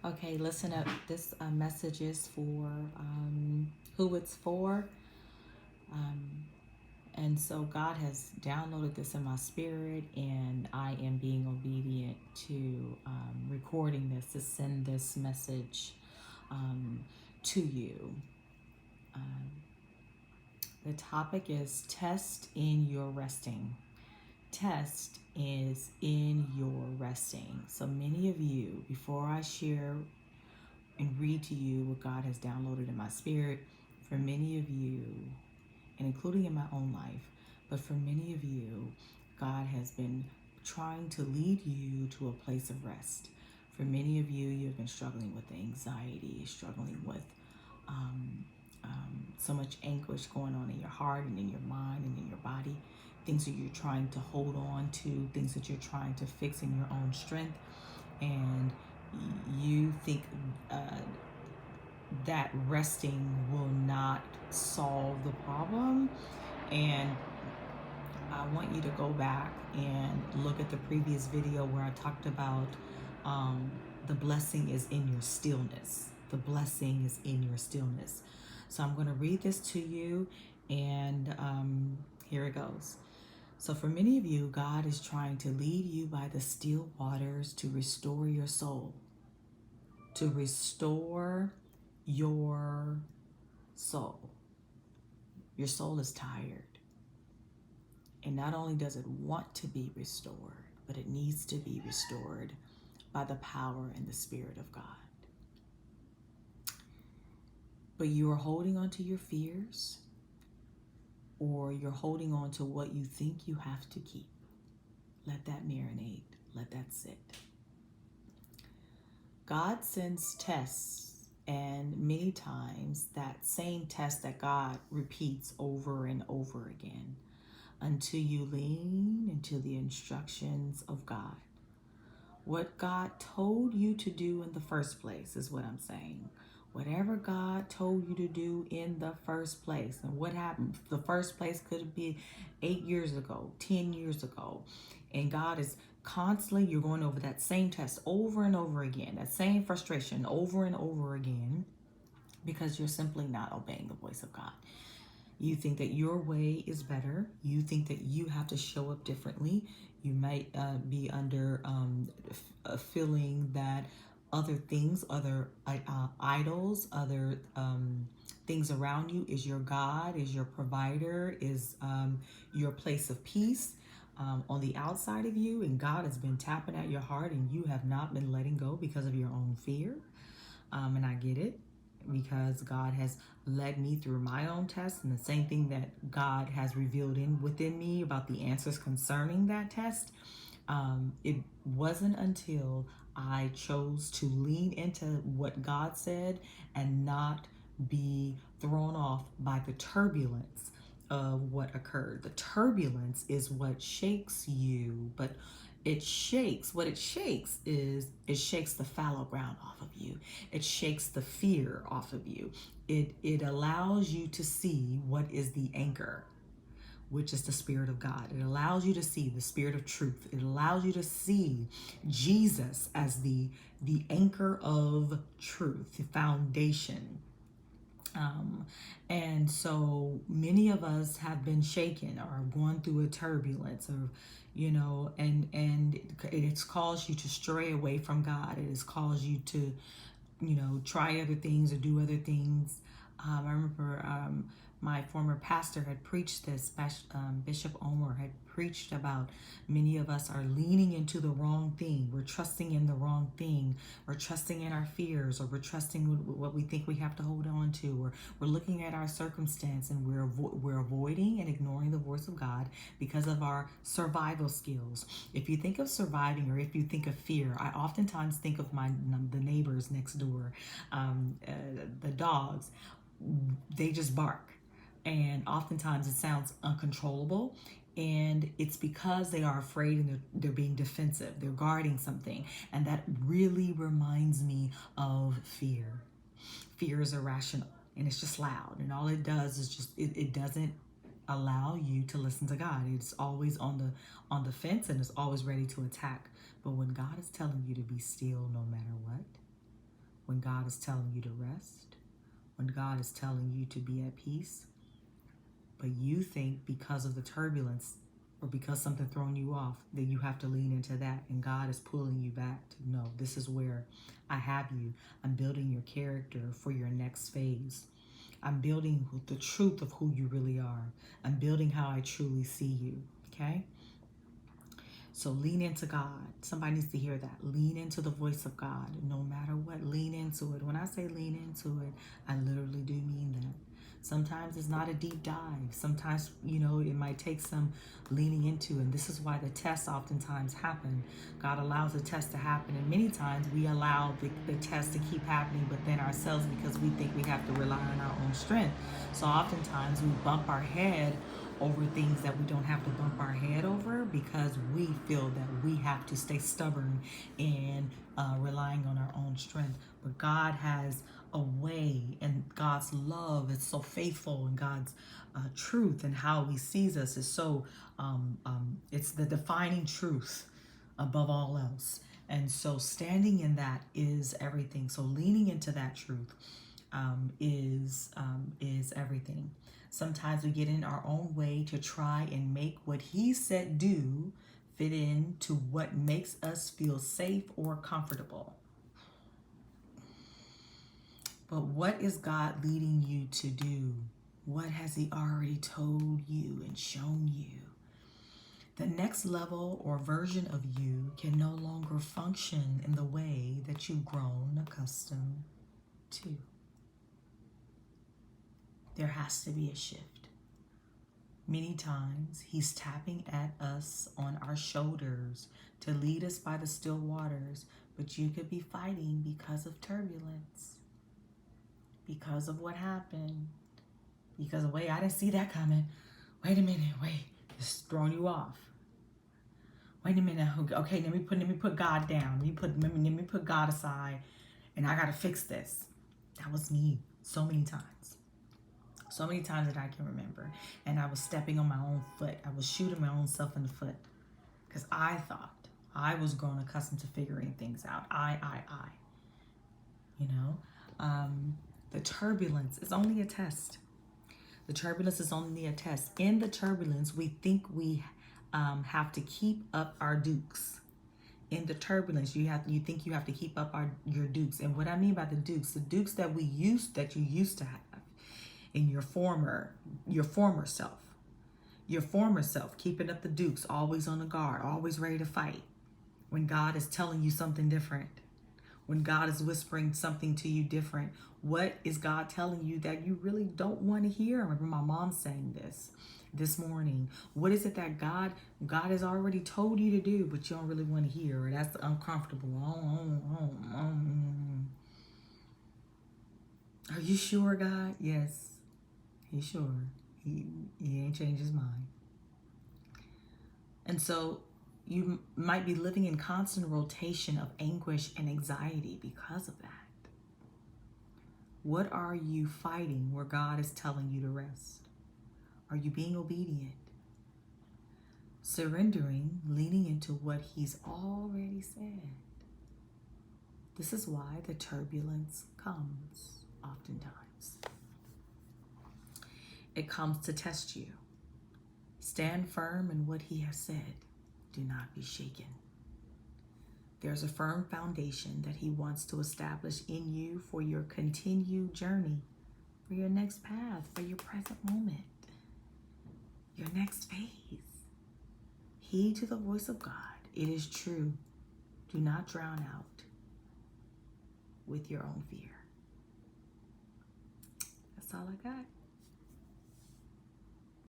Okay, listen up. This message is for who it's for. Um, and so God has downloaded this in my spirit, and I am being obedient to recording this to send this message um, to you. Um, the topic is test in your resting. Test is in your resting. So many of you, before I share and read to you what God has downloaded in my spirit, for many of you, and including in my own life, but for many of you, God has been trying to lead you to a place of rest. For many of you, you've been struggling with anxiety, struggling with so much anguish going on in your heart and in your mind and in your body, things that you're trying to hold on to, things that you're trying to fix in your own strength, and you think that resting will not solve the problem. And I want you to go back and look at the previous video where I talked about the blessing is in your stillness. The blessing is in your stillness. So I'm going to read this to you, and here it goes. So for many of you, God is trying to lead you by the still waters to restore your soul, to restore your soul. Your soul is tired. And not only does it want to be restored, but it needs to be restored by the power and the Spirit of God. But you are holding on to your fears, or you're holding on to what you think you have to keep. Let that marinate. Let that sit. God sends tests, and many times that same test that God repeats over and over again until you lean into the instructions of God. What God told you to do in the first place is what I'm saying. Whatever God told you to do in the first place. And what happened? The first place could be 8 years ago, 10 years ago. And God is constantly, you're going over that same test over and over again, that same frustration over and over again, because you're simply not obeying the voice of God. You think that your way is better. You think that you have to show up differently. You might be under a feeling that other things, other idols, other things around you is your God, is your provider, is your place of peace on the outside of you. And God has been tapping at your heart, and you have not been letting go because of your own fear. And I get it, because God has led me through my own test, and the same thing that God has revealed within me about the answers concerning that test. It wasn't until I chose to lean into what God said and not be thrown off by the turbulence of what occurred. The turbulence is what shakes you, but what it shakes is it shakes the fallow ground off of you. It shakes the fear off of you. It allows you to see what is the anchor, which is the Spirit of God. It allows you to see the Spirit of truth. It allows you to see Jesus as the anchor of truth, the foundation. And so many of us have been shaken or going through a turbulence, or and it's caused you to stray away from God. It has caused you to try other things or do other things. I remember my former pastor had preached this. Bishop Omer had preached about many of us are leaning into the wrong thing. We're trusting in the wrong thing. We're trusting in our fears, or we're trusting what we think we have to hold on to, or we're looking at our circumstance and we're avoiding and ignoring the voice of God because of our survival skills. If you think of surviving, or if you think of fear, I oftentimes think of the neighbors next door, the dogs. They just bark, and oftentimes it sounds uncontrollable, and it's because they are afraid and they're being defensive. They're guarding something, and that really reminds me of fear. Fear is irrational, and it's just loud, and all it does is just it doesn't allow you to listen to God. It's always on the fence, and it's always ready to attack. But when God is telling you to be still no matter what, when God is telling you to rest, when God is telling you to be at peace. But you think because of the turbulence or because something thrown you off that you have to lean into that, and God is pulling you back to, no, this is where I have you. I'm building your character for your next phase. I'm building the truth of who you really are. I'm building how I truly see you, okay? So lean into God. Somebody needs to hear that. Lean into the voice of God. No matter what, lean into it. When I say lean into it, I literally do mean that. Sometimes it's not a deep dive. Sometimes, it might take some leaning into, and this is why the tests oftentimes happen. God allows the test to happen, and many times we allow the test to keep happening, but then ourselves, because we think we have to rely on our own strength. So oftentimes we bump our head over things that we don't have to bump our head over, because we feel that we have to stay stubborn and relying on our own strength. But God has a way, and God's love is so faithful, and God's truth and how he sees us is so it's the defining truth above all else. And so standing in that is everything. So leaning into that truth is everything. Sometimes we get in our own way to try and make what he said do fit into what makes us feel safe or comfortable. But what is God leading you to do? What has he already told you and shown you? The next level or version of you can no longer function in the way that you've grown accustomed to. There has to be a shift. Many times he's tapping at us on our shoulders to lead us by the still waters, but you could be fighting because of turbulence, because of what happened, because of, wait, I didn't see that coming. Wait a minute, wait, it's throwing you off. Wait a minute, okay, let me put God down. Let me put God aside, and I gotta fix this. That was me so many times. So many times that I can remember. And I was stepping on my own foot. I was shooting my own self in the foot. Because I thought I was grown accustomed to figuring things out. I. The turbulence is only a test. The turbulence is only a test. In the turbulence, we think we have to keep up our dukes. In the turbulence, you think you have to keep up your dukes. And what I mean by the dukes that you used to have in your former self, keeping up the dukes, always on the guard, always ready to fight. When God is telling you something different, when God is whispering something to you different, what is God telling you that you really don't want to hear? I remember my mom saying this morning. What is it that God has already told you to do, but you don't really want to hear? Or that's uncomfortable. Are you sure, God? Yes. He's sure. He ain't changed his mind. And so you might be living in constant rotation of anguish and anxiety because of that. What are you fighting where God is telling you to rest? Are you being obedient? Surrendering, leaning into what he's already said. This is why the turbulence comes oftentimes. It comes to test you. Stand firm in what he has said. Do not be shaken. There's a firm foundation that he wants to establish in you for your continued journey, for your next path, for your present moment, your next phase. Heed to the voice of God. It is true. Do not drown out with your own fear. That's all I got.